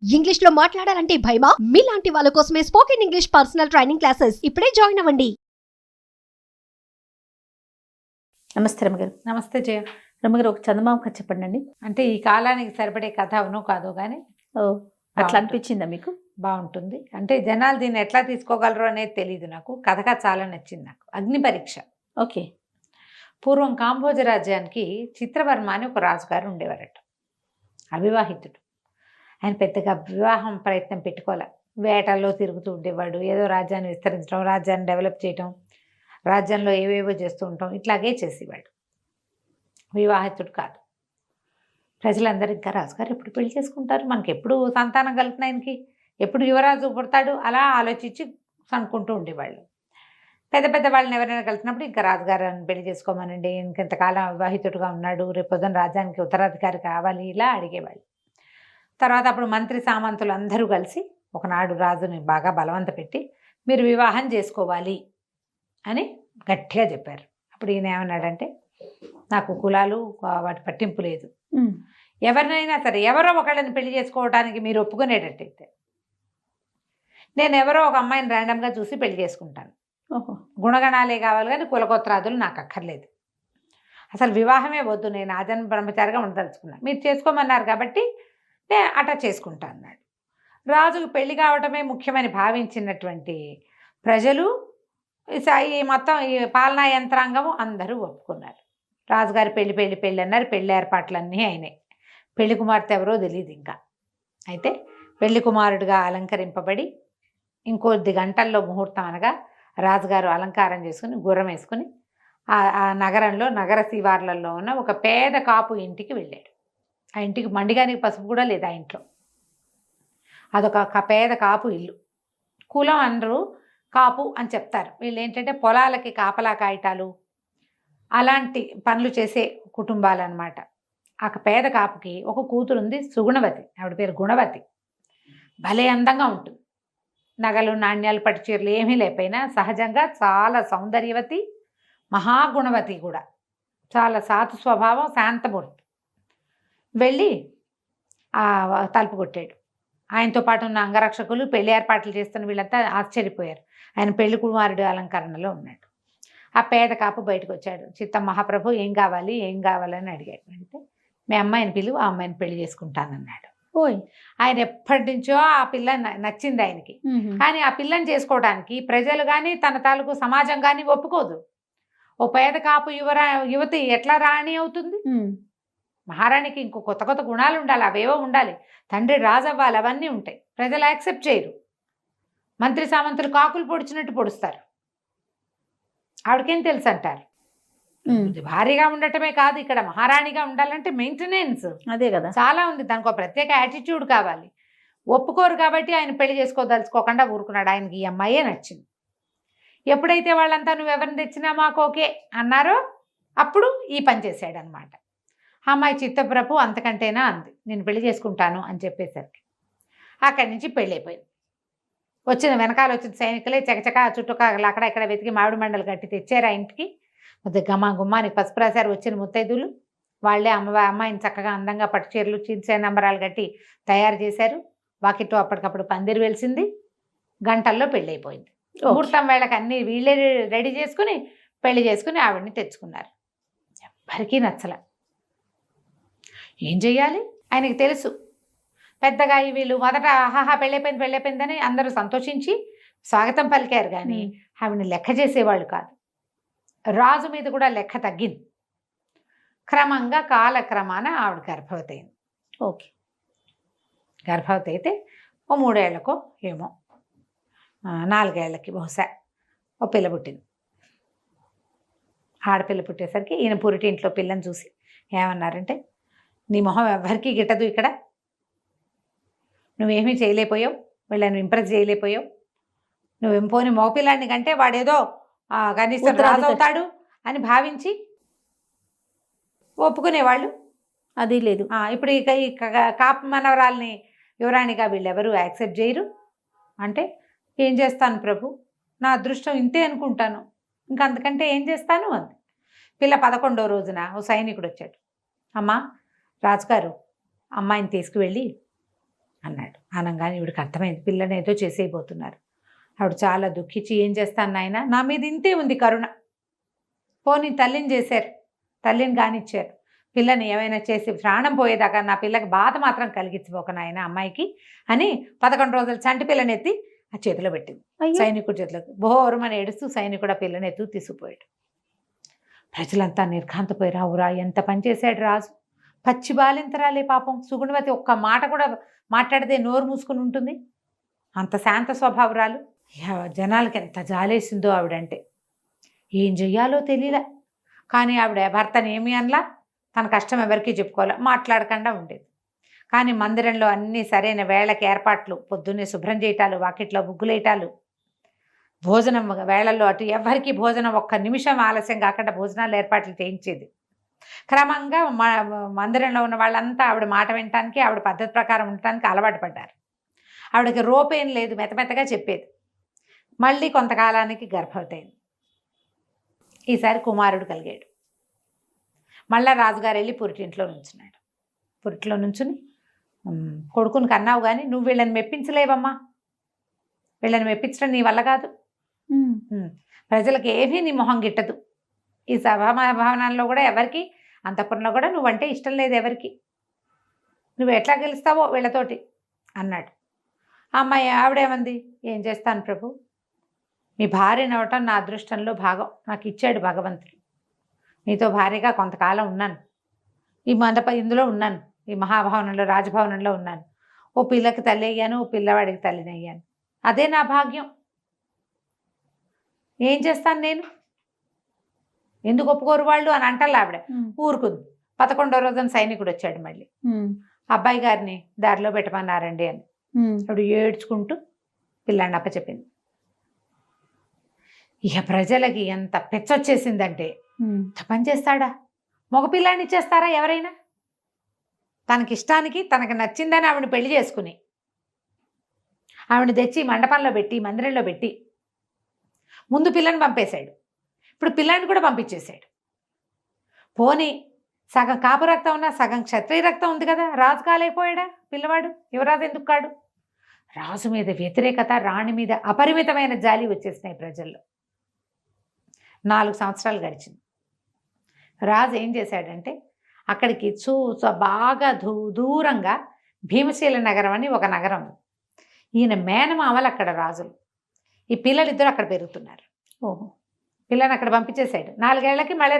English లో మాట్లాడాలంటే భయమా? మీలాంటి వాళ్ళ కోసమే spoken English personal training classes ఇప్పుడే జాయిన్ అవ్వండి. నమస్తే రమ్మగారు. నమస్తే జయ. రమ్మగారు, ఒక చందమామ కథ చెప్పండి. అంటే ఈ కాలానికి సరిపడే కథ అవునో కాదో కానీ ఓ, అట్లా అనిపించిందా మీకు? బాగుంటుంది. అంటే జనాలు దీన్ని ఎట్లా తీసుకోగలరు అనేది తెలియదు నాకు. కథగా చాలా నచ్చింది నాకు. అగ్ని పరీక్ష. ఓకే. పూర్వం కాంబోజ రాజ్యానికి చిత్రవర్మ అని ఒక రాజుగారు ఉండేవారట. అవివాహితుడు. ఆయన పెద్దగా వివాహం ప్రయత్నం పెట్టుకోలే. వేటల్లో తిరుగుతూ ఉండేవాడు. ఏదో రాజ్యాన్ని విస్తరించడం, రాజ్యాన్ని డెవలప్ చేయటం, రాజ్యంలో ఏవేవో చేస్తూ ఉంటాం, ఇట్లాగే చేసేవాడు. వివాహితుడు కాదు. ప్రజలందరూ ఇంకా రాజుగారు ఎప్పుడు పెళ్లి చేసుకుంటారు, మనకి ఎప్పుడు సంతానం కలుగుతుంది, ఆయనకి ఎప్పుడు యువరాజు పుడతాడు, అలా ఆలోచించి అనుకుంటూ ఉండేవాళ్ళు. పెద్ద పెద్ద వాళ్ళని ఎవరైనా కలిసినప్పుడు ఇంకా రాజుగారిని పెళ్లి చేసుకోమనండి, ఇంకెంతకాలం అవివాహితుడుగా ఉన్నాడు, రేపు పొద్దున రాజ్యానికి ఉత్తరాధికారి కావాలి, ఇలా అడిగేవాళ్ళు. తర్వాత అప్పుడు మంత్రి సామంతులు అందరూ కలిసి ఒకనాడు రాజుని బాగా బలవంత పెట్టి మీరు వివాహం చేసుకోవాలి అని గట్టిగా చెప్పారు. అప్పుడు ఈయన ఏమన్నాడంటే, నాకు కులాలు వాటి పట్టింపు లేదు, ఎవరినైనా సరే ఎవరో ఒకళ్ళని పెళ్లి చేసుకోవడానికి మీరు ఒప్పుకునేటట్టయితే నేను ఎవరో ఒక అమ్మాయిని ర్యాండమ్గా చూసి పెళ్లి చేసుకుంటాను. గుణగణాలే కావాలి కానీ కులగోత్రాదులు నాకు అక్కర్లేదు. అసలు వివాహమే వద్దు, నేను ఆజన్మ బ్రహ్మచారిగా ఉండదలుచుకున్నాను, మీరు చేసుకోమన్నారు కాబట్టి నేను అట్లా చేసుకుంటా అన్నాడు. రాజుకు పెళ్లి కావటమే ముఖ్యమని భావించినటువంటి ప్రజలు, ఈ మొత్తం ఈ పాలనా యంత్రాంగము అందరూ ఒప్పుకున్నారు. రాజుగారు పెళ్లి పెళ్లి పెళ్ళి అన్నారు. పెళ్లి ఏర్పాట్లన్నీ అయినాయి. పెళ్లి కుమార్తె ఎవరో తెలియదు ఇంకా. అయితే పెళ్లి కుమారుడిగా అలంకరింపబడి ఇంకొద్ది గంటల్లో ముహూర్తం అనగా రాజుగారు అలంకారం చేసుకుని గుర్రం వేసుకుని ఆ నగరంలో నగర శివార్లలో ఉన్న ఒక పేద కాపు ఇంటికి వెళ్ళాడు. ఆ ఇంటికి మండిగానికి పసుపు కూడా లేదు ఆ ఇంట్లో. అదొక పేద కాపు ఇల్లు. కులం అందరూ కాపు అని చెప్తారు. వీళ్ళు ఏంటంటే పొలాలకి కాపలా కాయటాలు అలాంటి పనులు చేసే కుటుంబాలు అన్నమాట. ఆ పేద కాపుకి ఒక కూతురు ఉంది, సుగుణవతి. ఆవిడ పేరు గుణవతి. భలే అందంగా ఉంటుంది. నగలు నాణ్యాలు పట్టు చీరలు ఏమీ లేకపోయినా సహజంగా చాలా సౌందర్యవతి, మహాగుణవతి కూడా. చాలా సాతు స్వభావం, శాంతమూర్తి. వెళ్ళి ఆ తలుపు కొట్టాడు. ఆయనతో పాటు ఉన్న అంగరక్షకులు, పెళ్లి ఏర్పాట్లు చేస్తున్న వీళ్ళంతా ఆశ్చర్యపోయారు. ఆయన పెళ్లి కుమారుడు అలంకరణలో ఉన్నాడు. ఆ పేద కాపు బయటకు వచ్చాడు. చిత్తం మహాప్రభు ఏం కావాలి ఏం కావాలని అడిగాడు. అంటే మీ అమ్మాయిని పిలువు, ఆ అమ్మాయిని పెళ్లి చేసుకుంటానన్నాడు. ఓయ్, ఆయన ఎప్పటి నుంచో ఆ పిల్ల నచ్చింది ఆయనకి. కానీ ఆ పిల్లని చేసుకోవడానికి ప్రజలు కానీ తన తాలూకు సమాజం కానీ ఒప్పుకోదు. ఓ పేద కాపు యువతి ఎట్లా రాణి అవుతుంది? మహారాణికి ఇంకో కొత్త కొత్త గుణాలు ఉండాలి, అవేవో ఉండాలి. తండ్రి రాజు అవ్వాలి, అవన్నీ ఉంటాయి. ప్రజలు యాక్సెప్ట్ చేయరు. మంత్రి సామంతులు కాకులు పొడిచినట్టు పొడుస్తారు. ఆవిడకేం తెలుసు అంటారు. భారీగా ఉండటమే కాదు, ఇక్కడ మహారాణిగా ఉండాలంటే మెయింటెనెన్స్ అదే కదా, చాలా ఉంది. దానికి ఒక ప్రత్యేక యాటిట్యూడ్ కావాలి. ఒప్పుకోరు కాబట్టి ఆయన పెళ్లి చేసుకోదలుచుకోకుండా ఊరుకున్నాడు. ఆయనకి ఈ అమ్మాయే నచ్చింది. ఎప్పుడైతే వాళ్ళంతా నువ్వు ఎవరిని తెచ్చినా మాకు ఓకే అన్నారో అప్పుడు ఈ పని చేశాడు అనమాట. ఆ అమ్మాయి చిత్తప్రభు అంతకంటేనా అంది, నేను పెళ్లి చేసుకుంటాను అని చెప్పేసరికి అక్కడి నుంచి పెళ్ళి అయిపోయింది. వెనకాల వచ్చిన సైనికులే చకచక చుట్టుకాలు అక్కడ ఇక్కడ వెతికి మామిడి మండలు కట్టి తెచ్చారు ఆ ఇంటికి. గుమ్మానికి పసుపు రాశారు. వచ్చిన ముత్తైదులు వాళ్ళే అమ్మాయిని చక్కగా అందంగా పట్టు చీరలు, చీల్చే నంబరాలు కట్టి తయారు చేశారు. వాకిట్టు అప్పటికప్పుడు పందిరి వెలిసింది. గంటల్లో పెళ్ళి అయిపోయింది. ముహూర్తం వేళకి అన్నీ వీళ్ళే రెడీ చేసుకుని పెళ్లి చేసుకుని ఆవిడని తెచ్చుకున్నారు. ఎవరికీ నచ్చల. ఏం చెయ్యాలి? ఆయనకి తెలుసు. పెద్దగా వీళ్ళు మొదట ఆహాహా పెళ్ళైపోయిందని అందరూ సంతోషించి స్వాగతం పలికారు. కానీ ఆవిడని లెక్క చేసేవాళ్ళు కాదు. రాజు మీద కూడా లెక్క తగ్గింది. క్రమంగా కాలక్రమాన ఆవిడ గర్భవతి అయింది. ఓకే. గర్భవతి అయితే ఓ 3 ఏళ్లకో ఏమో 4 ఏళ్లకి బహుశా ఓ పిల్ల పుట్టింది. ఆడపిల్ల పుట్టేసరికి ఈయన పురిటింట్లో పిల్లని చూసి ఏమన్నారంటే, నీ మొహం ఎవరికీ గిట్టదు, ఇక్కడ నువ్వేమీ చేయలేకపోయావు, వీళ్ళని ఇంప్రెస్ చేయలేకపోయావు, నువ్వేం పోని మగపిల్లాడిని కంటే వాడేదో కనీసం రాజు అవుతాడు అని భావించి ఒప్పుకునేవాళ్ళు. అది లేదు. ఇప్పుడు ఈ కాపు మనవరాల్ని యువరాణిగా వీళ్ళెవరూ యాక్సెప్ట్ చేయరు. అంటే ఏం చేస్తాను ప్రభు, నా అదృష్టం ఇంతే అనుకుంటాను, ఇంకంతకంటే ఏం చేస్తాను అంది. పిల్ల 11వ రోజున ఓ సైనికుడు వచ్చాడు. అమ్మా, రాజుగారు అమ్మాయిని తీసుకువెళ్ళి అన్నాడు. అనగానే ఈవిడికి అర్థమైంది, పిల్లని ఏదో చేసేయబోతున్నారు. ఆవిడ చాలా దుఃఖించి, ఏం చేస్తాను నాయన, నా మీద ఇంతే ఉంది కరుణ, పోనీ తల్లిని చేశారు, తల్లిని కానిచ్చారు, పిల్లని ఏమైనా చేసి ప్రాణం పోయేదాకా నా పిల్లకి బాధ మాత్రం కలిగించిపోక నాయన అమ్మాయికి అని 11 రోజులు చంటి పిల్లని ఎత్తి ఆ చేతిలో పెట్టింది. సైనికుడి చేతిలోకి బోరుమని ఏడుస్తూ సైనికుడు ఆ పిల్లని ఎత్తు తీసుకుపోయాడు. ప్రజలంతా నిర్ఘాంతపోయారు. అవురా, ఎంత పని చేశాడు రాజు, పచ్చి బాలింతరాలే పాపం. సుగుణవతి ఒక్క మాట కూడా మాట్లాడితే నోరు మూసుకుని ఉంటుంది, అంత శాంత స్వభావరాలు. జనాలకి ఎంత జాలేసిందో ఆవిడంటే. ఏం చెయ్యాలో తెలియలే. కానీ ఆవిడ భర్తని ఏమి అనలా, తన కష్టం ఎవరికీ చెప్పుకోలే, మాట్లాడకుండా ఉండేది. కానీ మందిరంలో అన్నీ సరైన వేళకి ఏర్పాట్లు, పొద్దున్నే శుభ్రం చేయటాలు, వాకిట్లో ముగ్గులేయటాలు, భోజనం వేళల్లో అటు ఎవరికి భోజనం ఒక్క నిమిషం ఆలస్యం కాకుండా భోజనాలు ఏర్పాట్లు చేయించేది. క్రమంగా మందిరంలో ఉన్న వాళ్ళంతా ఆవిడ మాట వినటానికి, ఆవిడ పద్ధతి ప్రకారం ఉండటానికి అలవాటు పడ్డారు. ఆవిడకి రోపేం లేదు, మెత్తమెత్తగా చెప్పేది. మళ్ళీ కొంతకాలానికి గర్భవతి అయింది. ఈసారి కుమారుడు కలిగాడు. మళ్ళా రాజుగారు వెళ్ళి పురిటింట్లో నుంచున్నాడు. పురిటిలో నుంచుని, కొడుకుని కన్నావు కానీ నువ్వు వీళ్ళని మెప్పించలేవమ్మా, వీళ్ళని మెప్పించడం నీ వల్ల కాదు, ప్రజలకు ఏమీ నీ మొహం గిట్టదు, ఈ సభాభవనాల్లో కూడా ఎవరికి, అంతఃపురంలో కూడా నువ్వంటే ఇష్టం లేదు ఎవరికి, నువ్వు ఎట్లా గెలుస్తావో వీళ్ళతోటి అన్నాడు. అమ్మాయి ఆవిడేమంది, ఏం చేస్తాను ప్రభు, మీ భార్యని అవటం నా అదృష్టంలో భాగం, నాకు ఇచ్చాడు భగవంతుడు. నీతో భార్యగా కొంతకాలం ఉన్నాను, ఈ ఇందులో ఉన్నాను, ఈ మహాభవనంలో రాజభవనంలో ఉన్నాను. ఓ పిల్లకి తల్లి అయ్యాను, ఓ పిల్లవాడికి తల్లిని అయ్యాను, అదే నా భాగ్యం. ఏం చేస్తాను నేను, ఎందుకు ఒప్పుకోరు వాళ్ళు అని అంటారు. ఆవిడ ఊరుకుంది. 11వ రోజున సైనికుడు వచ్చాడు. మళ్ళీ అబ్బాయి గారిని దారిలో పెట్టమన్నారండి అని. ఆవిడ ఏడ్చుకుంటూ పిల్లాన్ని అప్పచెప్పింది. ఇక ప్రజలకి ఎంత పెచ్చొచ్చేసిందంటే, పని చేస్తాడా, మగపిల్లాన్ని ఇచ్చేస్తారా ఎవరైనా, తనకిష్టానికి తనకు నచ్చిందని ఆవిడని పెళ్లి చేసుకుని ఆవిడని తెచ్చి మండపంలో పెట్టి మందిరంలో పెట్టి ముందు పిల్లని పంపేశాడు, ఇప్పుడు పిల్లాన్ని కూడా పంపించేశాడు. పోనీ సగం కాపు రక్తం ఉన్నా సగం క్షత్రియ రక్తం ఉంది కదా, రాజు కాలేకపోయాడా పిల్లవాడు, యువరాజు ఎందుకు కాడు? రాజు మీద వ్యతిరేకత, రాణి మీద అపరిమితమైన జాలి వచ్చేసినాయి ప్రజల్లో. 4 సంవత్సరాలు గడిచింది. రాజు ఏం చేశాడంటే, అక్కడికి బాగా దూరంగా భీమశీల నగరం అని ఒక నగరం, ఈయన మేనమామలు అక్కడ రాజులు. ఈ పిల్లలిద్దరూ అక్కడ పెరుగుతున్నారు. పిల్లని అక్కడ పంపించేశాడు. 4 ఏళ్లకి మళ్ళీ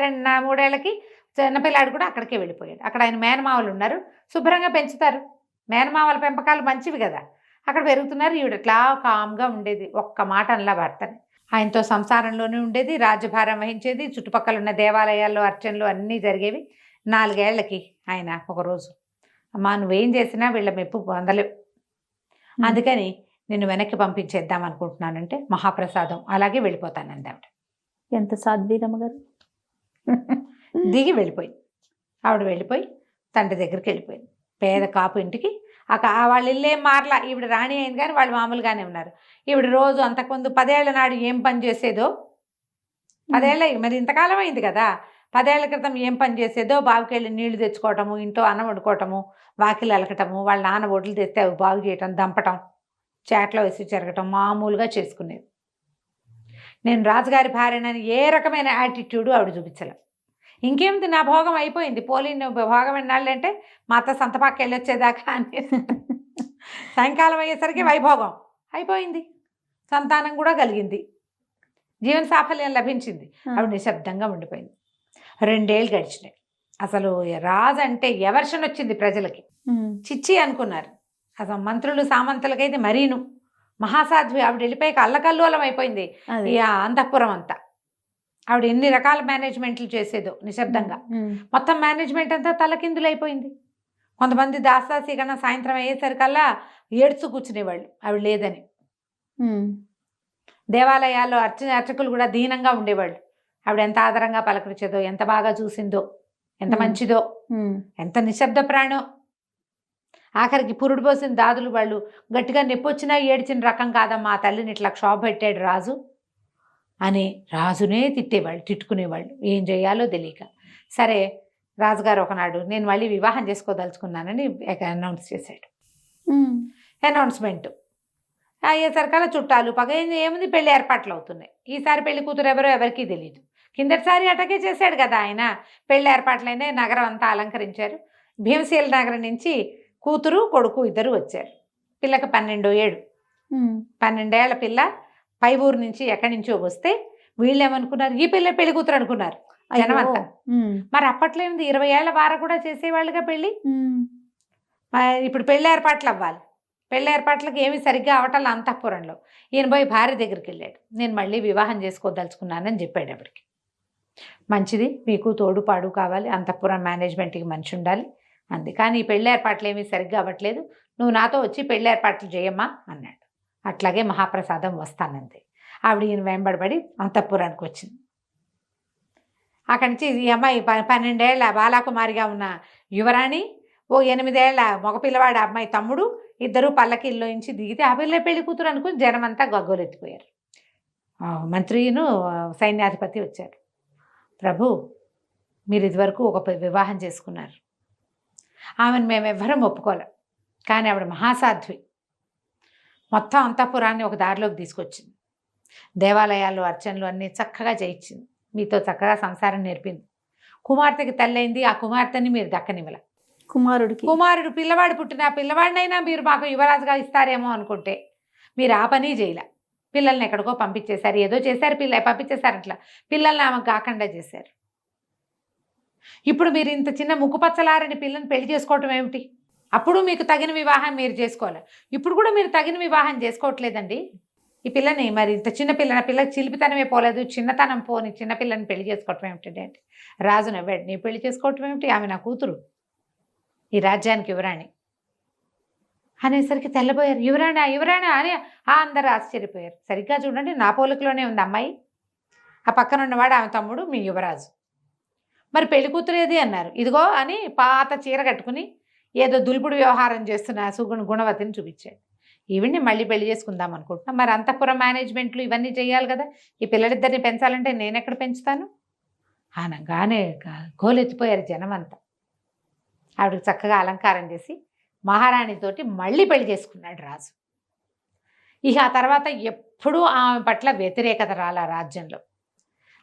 3 ఏళ్లకి చిన్నపిల్లాడు కూడా అక్కడికే వెళ్ళిపోయాడు. అక్కడ ఆయన మేనమామలు ఉన్నారు, శుభ్రంగా పెంచుతారు. మేనమామల పెంపకాలు మంచివి కదా, అక్కడ పెరుగుతున్నారు. ఈవిడ ఇట్లా కామ్గా ఉండేది, ఒక్క మాట అనలా భర్తని. ఆయనతో సంసారంలోనే ఉండేది, రాజ్యభారం వహించేది, చుట్టుపక్కల ఉన్న దేవాలయాల్లో అర్చనలు అన్నీ జరిగేవి. 4 ఏళ్లకి ఆయన ఒకరోజు, అమ్మా నువ్వేం చేసినా వీళ్ళ మెప్పు పొందలేవు, అందుకని నిన్ను వెనక్కి పంపించేద్దాం అనుకుంటున్నానంటే మహాప్రసాదం, అలాగే వెళ్ళిపోతానంది ఆవిడ. ఎంత సాధ్వీరమ్మ గారు. దిగి వెళ్ళిపోయింది. ఆవిడ వెళ్ళిపోయి తండ్రి దగ్గరికి వెళ్ళిపోయింది. పేద కాపు ఇంటికి. వాళ్ళ ఇల్లేం మారలా, ఈవిడ రాణి అయింది కానీ వాళ్ళు మామూలుగానే ఉన్నారు. ఈవిడ రోజు అంతకుముందు 10 ఏళ్ల నాడు ఏం పని చేసేదో, 10 ఏళ్ళ మరి ఇంతకాలం అయింది కదా, 10 ఏళ్ల క్రితం ఏం పని చేసేదో, బావికి వెళ్ళి నీళ్లు తెచ్చుకోవటము, ఇంట్లో అన్నం వండుకోవటము, వాకిలు అలకటము, వాళ్ళ నాన్న ఒడ్లు తెస్తే అవి బాగు చేయటం, దంపటం, చాట్లో వేసి చెరగటం మామూలుగా చేసుకునేది. నేను రాజుగారి భార్యనని ఏ రకమైన యాటిట్యూడు ఆవిడ చూపించలే. ఇంకేమిటి, నా భోగం అయిపోయింది, పోలిన భోగం ఎన్నాళ్ళు అంటే మా అత్త సంతపాకి వెళ్ళొచ్చేదాకా అని. సాయంకాలం అయ్యేసరికి వైభోగం అయిపోయింది, సంతానం కూడా కలిగింది, జీవన సాఫల్యం లభించింది. ఆవిడ నిశ్శబ్దంగా ఉండిపోయింది. 2 ఏళ్ళు గడిచినాయి. అసలు రాజు అంటే ఎవర్షన్ వచ్చింది ప్రజలకి, చిచ్చి అనుకున్నారు. అసలు మంత్రులు సామంతులకైతే మరీను మహాసాధ్వి. ఆవిడ వెళ్ళిపోయాక అల్లకల్లోలం అయిపోయింది ఈ అంతఃపురం అంతా. ఆవిడ ఎన్ని రకాల మేనేజ్మెంట్లు చేసేదో నిశ్శబ్దంగా. మొత్తం మేనేజ్మెంట్ అంతా తలకిందులు అయిపోయింది. కొంతమంది దాసాసిగా సాయంత్రం అయ్యేసరికల్లా ఏడ్చు కూర్చునేవాళ్ళు ఆవిడ లేదని. దేవాలయాల్లో అర్చకులు కూడా దీనంగా ఉండేవాళ్ళు. ఆవిడ ఎంత ఆదరంగా పలకరించేదో, ఎంత బాగా చూసిందో, ఎంత మంచిదో, ఎంత నిశ్శబ్ద ప్రాణో. ఆఖరికి పురుడు పోసిన దాదులు వాళ్ళు గట్టిగా నొప్పొచ్చినా ఏడ్చిన రకం కాదమ్మా, ఆ తల్లిని ఇట్లా క్షోభ పెట్టాడు రాజు అని రాజునే తిట్టేవాళ్ళు, తిట్టుకునేవాళ్ళు, ఏం చేయాలో తెలియక. సరే రాజుగారు ఒకనాడు నేను మళ్ళీ వివాహం చేసుకోదలుచుకున్నానని అనౌన్స్ చేశాడు. అనౌన్స్మెంట్ అయ్యేసరికల్లా చుట్టాలు పగ ఏముంది, పెళ్లి ఏర్పాట్లు అవుతున్నాయి. ఈసారి పెళ్లి కూతురు ఎవరో ఎవరికీ తెలియదు. కిందటిసారి అటకే చేశాడు కదా ఆయన. పెళ్లి ఏర్పాట్లైనా నగరం అంతా అలంకరించారు. భీమశీల నగరం నుంచి కూతురు కొడుకు ఇద్దరు వచ్చారు. పిల్లకి 12 ఏళ్ళు, 12 ఏళ్ల పిల్ల పై ఊరు నుంచి ఎక్కడి నుంచో వస్తే వీళ్ళు ఏమనుకున్నారు, ఈ పిల్ల పెళ్లి కూతురు అనుకున్నారు జనం అంతా. మరి అప్పట్లో ఏముంది, 20 ఏళ్ల వార కూడా చేసేవాళ్ళుగా పెళ్లి. ఇప్పుడు పెళ్లి ఏర్పాట్లు అవ్వాలి. పెళ్లి ఏర్పాట్లకు ఏమి సరిగ్గా అవటాలు అంతఃపురంలో. ఈయన పోయి భార్య దగ్గరికి వెళ్ళాడు. నేను మళ్ళీ వివాహం చేసుకోదలుచుకున్నానని చెప్పాడు. అప్పటికి మంచిది, మీకు తోడుపాడు కావాలి, అంతఃపురం మేనేజ్మెంట్కి మనిషి ఉండాలి అంది. కానీ ఈ పెళ్లి ఏర్పాట్లు ఏమీ సరిగ్గా అవ్వట్లేదు, నువ్వు నాతో వచ్చి పెళ్లి ఏర్పాట్లు చేయమ్మా అన్నాడు. అట్లాగే మహాప్రసాదం వస్తానంది. ఆవిడ ఈయన వెంబడబడి అంతఃపురానికి వచ్చింది. అక్కడి నుంచి ఈ అమ్మాయి 12 ఏళ్ల బాలాకుమారిగా ఉన్న యువరాణి, ఓ 8 ఏళ్ల మగపిల్లవాడు అమ్మాయి తమ్ముడు ఇద్దరు పల్లకిల్లో నుంచి దిగితే ఆ పిల్ల పెళ్లి కూతురు అనుకుని జనం అంతా గగ్గోలెత్తిపోయారు. మంత్రిను సైన్యాధిపతి వచ్చారు. ప్రభు, మీరు ఇదివరకు ఒక వివాహం చేసుకున్నారు, ఆమెను మేము ఎవ్వరం ఒప్పుకోలేం. కానీ ఆవిడ మహాసాధ్వి, మొత్తం అంతఃపురాన్ని ఒక దారిలోకి తీసుకొచ్చింది. దేవాలయాలు అర్చనలు అన్నీ చక్కగా చేయించింది. మీతో చక్కగా సంసారం నేర్పింది. కుమార్తెకి తల్లైంది. ఆ కుమార్తెని మీరు దక్కనివ్వల. కుమారుడు పిల్లవాడు పుట్టిన ఆ పిల్లవాడినైనా మీరు మాకు యువరాజుగా ఇస్తారేమో అనుకుంటే మీరు ఆ పని చేయలే. పిల్లల్ని ఎక్కడికో పంపించేశారు, ఏదో చేశారు, పంపించేశారు. అట్లా పిల్లల్ని ఆమెకు కాకుండా చేశారు. ఇప్పుడు మీరు ఇంత చిన్న ముక్కుపచ్చలారని పిల్లని పెళ్లి చేసుకోవటం ఏమిటి? అప్పుడు మీకు తగిన వివాహం మీరు చేసుకోవాలి. ఇప్పుడు కూడా మీరు తగిన వివాహం చేసుకోవట్లేదండి. ఈ పిల్లని మరి ఇంత చిన్న పిల్లకి చిలిపితనమే పోలేదు, చిన్నతనం పోని చిన్నపిల్లని పెళ్లి చేసుకోవటం ఏమిటండి అంటే రాజు నవ్వాడు. నీ పెళ్లి చేసుకోవటం ఏమిటి, ఆమె నా కూతురు, ఈ రాజ్యానికి యువరాణి అనేసరికి తెల్లబోయారు. యువరాణి యువరాణి అని అందరూ ఆశ్చర్యపోయారు. సరిగ్గా చూడండి, నా పోలికలోనే ఉంది అమ్మాయి. ఆ పక్కన ఉన్నవాడు ఆమె తమ్ముడు, మీ యువరాజు. మరి పెళ్లి కూతురు ఏది అన్నారు. ఇదిగో అని పాత చీర కట్టుకుని ఏదో దులుపుడు వ్యవహారం చేస్తున్న గుణవతిని చూపించాడు. ఈవిడ్ని మళ్ళీ పెళ్లి చేసుకుందాం అనుకుంటున్నా. మరి అంతఃపురం మేనేజ్మెంట్లు ఇవన్నీ చేయాలి కదా, ఈ పిల్లలిద్దరిని పెంచాలంటే నేను ఎక్కడ పెంచుతాను అనగానే గోలెత్తిపోయారు జనం అంతా. ఆవిడకి చక్కగా అలంకారం చేసి మహారాణితోటి మళ్ళీ పెళ్లి చేసుకున్నాడు రాజు. ఇక ఆ తర్వాత ఎప్పుడూ ఆమె పట్ల వ్యతిరేకత రాల రాజ్యంలో.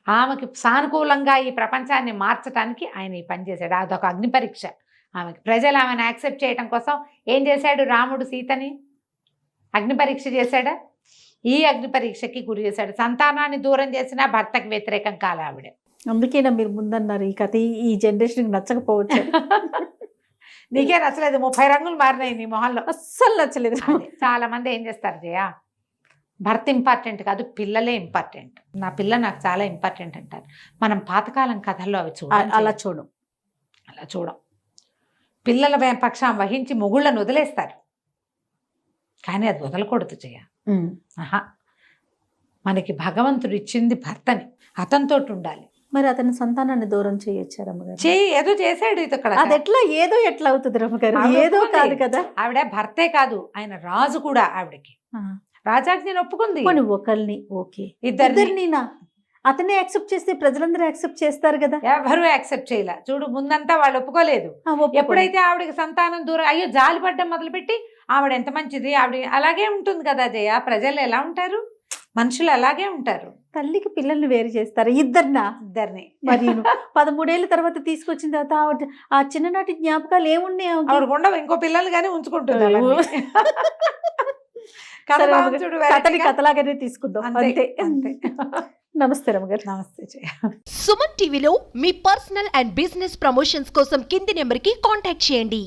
ఆమెకి సానుకూలంగా ఈ ప్రపంచాన్ని మార్చడానికి ఆయన ఈ పని చేశాడు. అదొక అగ్ని పరీక్ష ఆమెకి. ప్రజలు ఆమెను యాక్సెప్ట్ చేయడం కోసం ఏం చేశాడు, రాముడు సీతని అగ్ని పరీక్ష చేశాడా? ఈ అగ్ని పరీక్షకి గురి చేశాడు. సంతానాన్ని దూరం చేసినా భర్తకు వ్యతిరేకం కాలే ఆవిడ. అందుకేనా మీరు ముందన్నారు ఈ కథ ఈ జనరేషన్కి నచ్చకపోవచ్చు. నీకే నచ్చలేదు, 30 రంగులు మారినాయి నీ మొహంలో. అస్సలు నచ్చలేదు. చాలా మంది ఏం చేస్తారు జయ, భర్త ఇంపార్టెంట్ కాదు, పిల్లలే ఇంపార్టెంట్. నా పిల్ల నాకు చాలా ఇంపార్టెంట్ అంటారు. మనం పాతకాలం కథల్లో అవి అలా చూడం. పిల్లల పక్షం వహించి మొగుళ్ళను వదిలేస్తారు. కానీ అది వదలకూడదు జయ. మనకి భగవంతుడు ఇచ్చింది భర్తని, అతనితో ఉండాలి. మరి అతని సంతానాన్ని దూరం చేయొచ్చు రమ్మగారు. ఏదో చేశాడు ఇక్కడ. అది ఎట్లా అవుతుంది రమ్మగారు? ఏదో కాదు కదా. ఆవిడ భర్తే కాదు, ఆయన రాజు కూడా. ఆవిడకి రాజాజ్ఞని ఒప్పుకుంది. ఒకరిని ఓకే, ఇద్దరిని అతనే యాక్సెప్ట్ చేస్తే ప్రజలందరూ యాక్సెప్ట్ చేస్తారు కదా. ఎవరు యాక్సెప్ట్ చేయలే. చూడు, ముందంతా వాళ్ళు ఒప్పుకోలేదు. ఎప్పుడైతే ఆవిడకి సంతానం దూరం అయ్యో జాలి పడ్డం మొదలుపెట్టి ఆవిడ ఎంత మంచిది, ఆవిడ అలాగే ఉంటుంది కదా జయ. ప్రజలు ఎలా ఉంటారు, మనుషులు అలాగే ఉంటారు. తల్లికి పిల్లల్ని వేరు చేస్తారు, ఇద్దరిని. మరి 13 ఏళ్ళ తర్వాత తీసుకొచ్చిన తర్వాత ఆ చిన్ననాటి జ్ఞాపకాలు ఏమున్నాయి ఆవిడ ఉండవు. ఇంకో పిల్లలు కానీ ఉంచుకుంటుంది. కథలాగానే తీసుకుందాం. అంతే. నమస్తే రమ్మగారు. నమస్తే జయ. సుమన్ టీవీలో మీ పర్సనల్ అండ్ బిజినెస్ ప్రమోషన్స్ కోసం కింది నెంబర్కి కాంటాక్ట్ చేయండి.